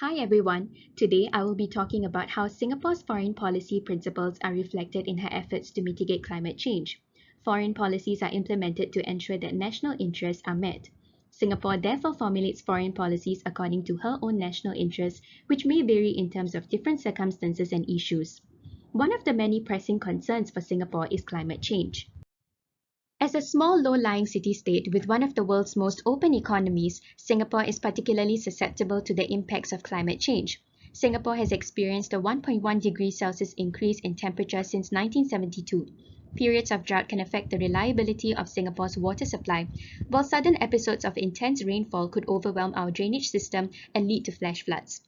Hi everyone. Today I will be talking about how Singapore's foreign policy principles are reflected in her efforts to mitigate climate change. Foreign policies are implemented to ensure that national interests are met. Singapore therefore formulates foreign policies according to her own national interests, which may vary in terms of different circumstances and issues. One of the many pressing concerns for Singapore is climate change. As a small, low-lying city-state with one of the world's most open economies, Singapore is particularly susceptible to the impacts of climate change. Singapore has experienced a 1.1 degrees Celsius increase in temperature since 1972. Periods of drought can affect the reliability of Singapore's water supply, while sudden episodes of intense rainfall could overwhelm our drainage system and lead to flash floods.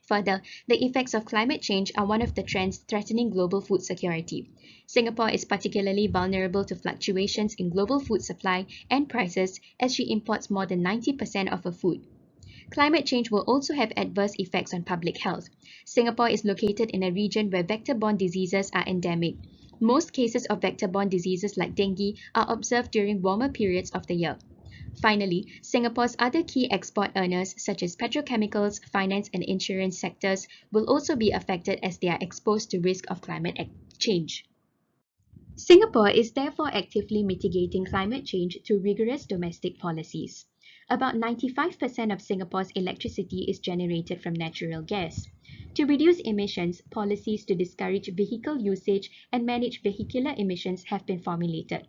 Further, the effects of climate change are one of the trends threatening global food security. Singapore is particularly vulnerable to fluctuations in global food supply and prices as she imports more than 90% of her food. Climate change will also have adverse effects on public health. Singapore is located in a region where vector-borne diseases are endemic. Most cases of vector-borne diseases like dengue are observed during warmer periods of the year. Finally, Singapore's other key export earners, such as petrochemicals, finance, and insurance sectors, will also be affected as they are exposed to risk of climate change. Singapore is therefore actively mitigating climate change through rigorous domestic policies. About 95% of Singapore's electricity is generated from natural gas. To reduce emissions, policies to discourage vehicle usage and manage vehicular emissions have been formulated.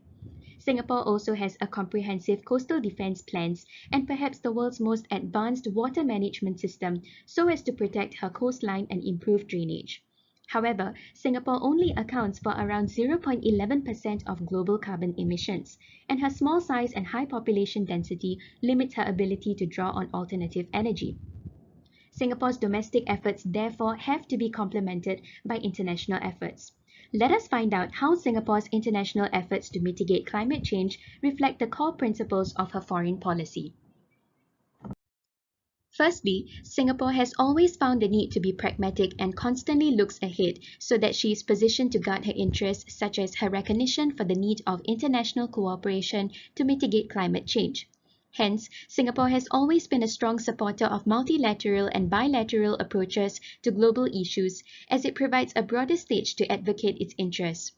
Singapore also has a comprehensive coastal defense plans and perhaps the world's most advanced water management system so as to protect her coastline and improve drainage. However, Singapore only accounts for around 0.11% of global carbon emissions, and her small size and high population density limits her ability to draw on alternative energy. Singapore's domestic efforts therefore have to be complemented by international efforts. Let us find out how Singapore's international efforts to mitigate climate change reflect the core principles of her foreign policy. Firstly, Singapore has always found the need to be pragmatic and constantly looks ahead so that she is positioned to guard her interests, such as her recognition for the need of international cooperation to mitigate climate change. Hence, Singapore has always been a strong supporter of multilateral and bilateral approaches to global issues as it provides a broader stage to advocate its interests.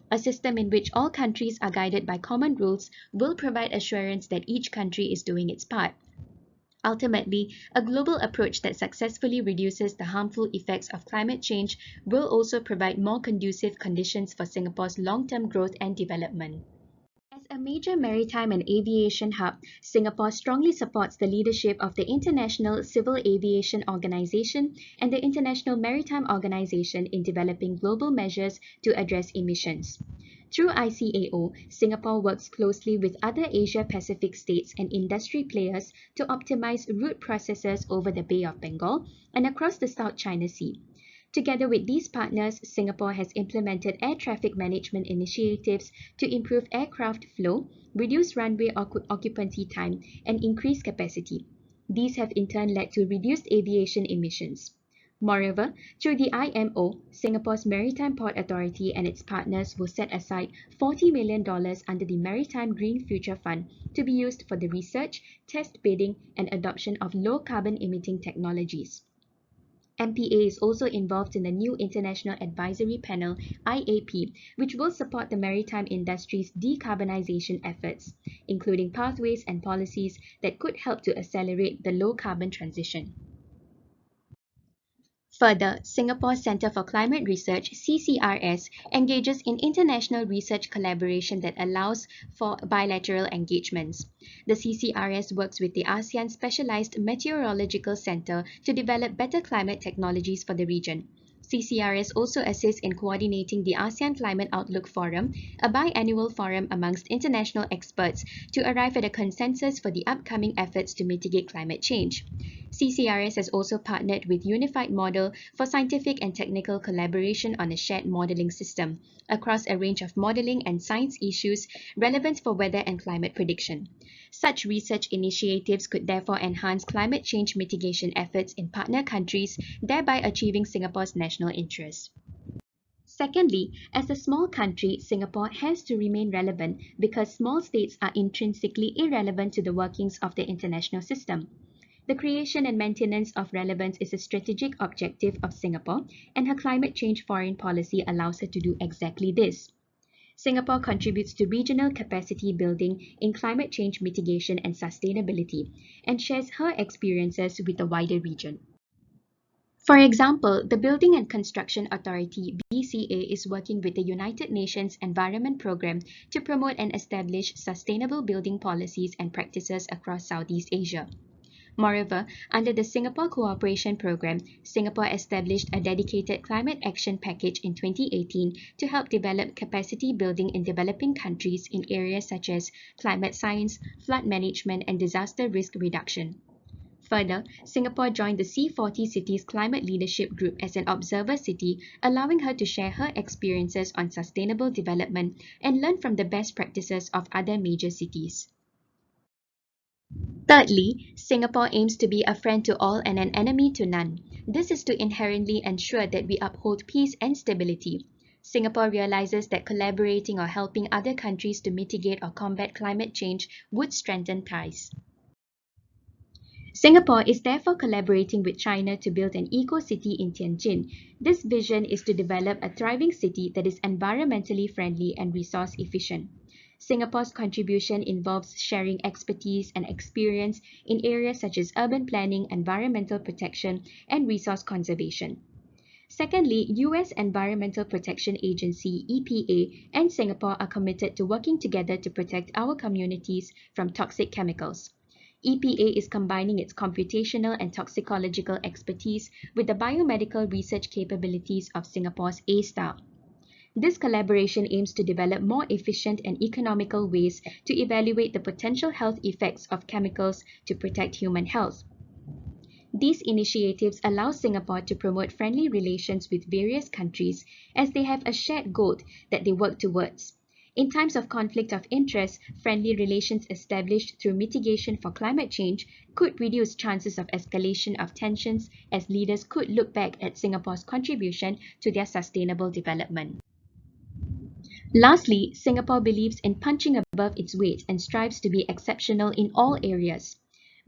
A system in which all countries are guided by common rules will provide assurance that each country is doing its part. Ultimately, a global approach that successfully reduces the harmful effects of climate change will also provide more conducive conditions for Singapore's long-term growth and development. As a major maritime and aviation hub, Singapore strongly supports the leadership of the International Civil Aviation Organization and the International Maritime Organization in developing global measures to address emissions. Through ICAO, Singapore works closely with other Asia-Pacific states and industry players to optimize route processes over the Bay of Bengal and across the South China Sea. Together with these partners, Singapore has implemented air traffic management initiatives to improve aircraft flow, reduce runway occupancy time, and increase capacity. These have in turn led to reduced aviation emissions. Moreover, through the IMO, Singapore's Maritime Port Authority and its partners will set aside $40 million under the Maritime Green Future Fund to be used for the research, test bidding, and adoption of low-carbon emitting technologies. MPA is also involved in the new International Advisory Panel (IAP), which will support the maritime industry's decarbonization efforts, including pathways and policies that could help to accelerate the low-carbon transition. Further, Singapore's Centre for Climate Research (CCRS) engages in international research collaboration that allows for bilateral engagements. The CCRS works with the ASEAN Specialized Meteorological Centre to develop better climate technologies for the region. CCRS also assists in coordinating the ASEAN Climate Outlook Forum, a biannual forum amongst international experts to arrive at a consensus for the upcoming efforts to mitigate climate change. CCRS has also partnered with Unified Model for scientific and technical collaboration on a shared modeling system across a range of modeling and science issues relevant for weather and climate prediction. Such research initiatives could therefore enhance climate change mitigation efforts in partner countries, thereby achieving Singapore's national interest. Secondly, as a small country, Singapore has to remain relevant because small states are intrinsically irrelevant to the workings of the international system. The creation and maintenance of relevance is a strategic objective of Singapore, and her climate change foreign policy allows her to do exactly this. Singapore contributes to regional capacity building in climate change mitigation and sustainability, and shares her experiences with the wider region. For example, the Building and Construction Authority (BCA) is working with the United Nations Environment Programme to promote and establish sustainable building policies and practices across Southeast Asia. Moreover, under the Singapore Cooperation Programme, Singapore established a dedicated climate action package in 2018 to help develop capacity building in developing countries in areas such as climate science, flood management, and disaster risk reduction. Further, Singapore joined the C40 Cities Climate Leadership Group as an observer city, allowing her to share her experiences on sustainable development and learn from the best practices of other major cities. Thirdly, Singapore aims to be a friend to all and an enemy to none. This is to inherently ensure that we uphold peace and stability. Singapore realizes that collaborating or helping other countries to mitigate or combat climate change would strengthen ties. Singapore is therefore collaborating with China to build an eco-city in Tianjin. This vision is to develop a thriving city that is environmentally friendly and resource efficient. Singapore's contribution involves sharing expertise and experience in areas such as urban planning, environmental protection, and resource conservation. Secondly, US Environmental Protection Agency (EPA) and Singapore are committed to working together to protect our communities from toxic chemicals. EPA is combining its computational and toxicological expertise with the biomedical research capabilities of Singapore's A*STAR. This collaboration aims to develop more efficient and economical ways to evaluate the potential health effects of chemicals to protect human health. These initiatives allow Singapore to promote friendly relations with various countries as they have a shared goal that they work towards. In times of conflict of interest, friendly relations established through mitigation for climate change could reduce chances of escalation of tensions, as leaders could look back at Singapore's contribution to their sustainable development. Lastly, Singapore believes in punching above its weight and strives to be exceptional in all areas.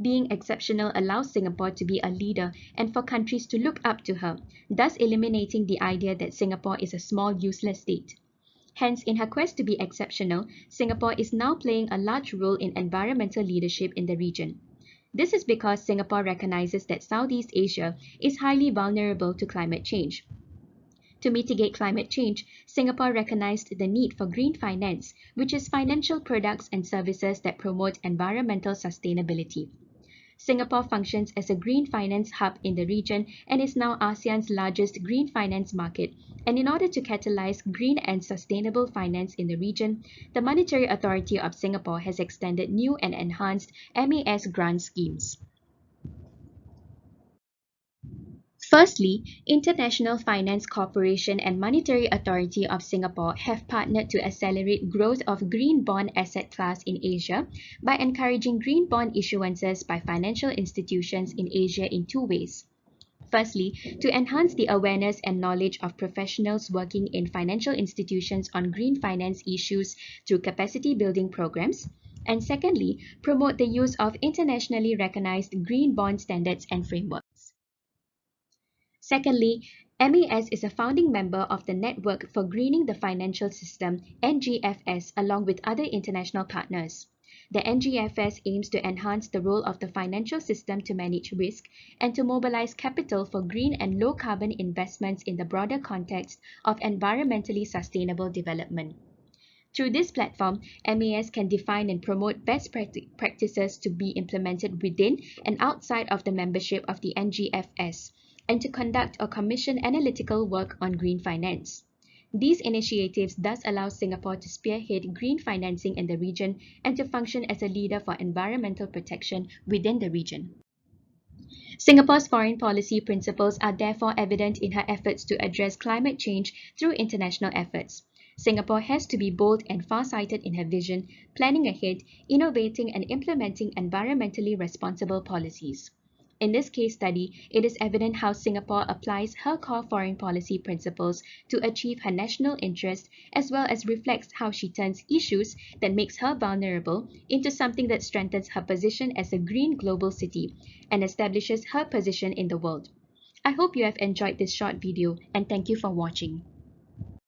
Being exceptional allows Singapore to be a leader and for countries to look up to her, thus eliminating the idea that Singapore is a small, useless state. Hence, in her quest to be exceptional, Singapore is now playing a large role in environmental leadership in the region. This is because Singapore recognizes that Southeast Asia is highly vulnerable to climate change. To mitigate climate change, Singapore recognized the need for green finance, which is financial products and services that promote environmental sustainability. Singapore functions as a green finance hub in the region and is now ASEAN's largest green finance market. And in order to catalyze green and sustainable finance in the region, the Monetary Authority of Singapore has extended new and enhanced MAS grant schemes. Firstly, International Finance Corporation and Monetary Authority of Singapore have partnered to accelerate growth of green bond asset class in Asia by encouraging green bond issuances by financial institutions in Asia in two ways. Firstly, to enhance the awareness and knowledge of professionals working in financial institutions on green finance issues through capacity building programs. And secondly, promote the use of internationally recognized green bond standards and frameworks. Secondly, MAS is a founding member of the Network for Greening the Financial System (NGFS) along with other international partners. The NGFS aims to enhance the role of the financial system to manage risk and to mobilize capital for green and low-carbon investments in the broader context of environmentally sustainable development. Through this platform, MAS can define and promote best practices to be implemented within and outside of the membership of the NGFS, and to conduct or commission analytical work on green finance. These initiatives thus allow Singapore to spearhead green financing in the region and to function as a leader for environmental protection within the region. Singapore's foreign policy principles are therefore evident in her efforts to address climate change through international efforts. Singapore has to be bold and far-sighted in her vision, planning ahead, innovating and implementing environmentally responsible policies. In this case study, it is evident how Singapore applies her core foreign policy principles to achieve her national interest, as well as reflects how she turns issues that makes her vulnerable into something that strengthens her position as a green global city and establishes her position in the world. I hope you have enjoyed this short video, and thank you for watching.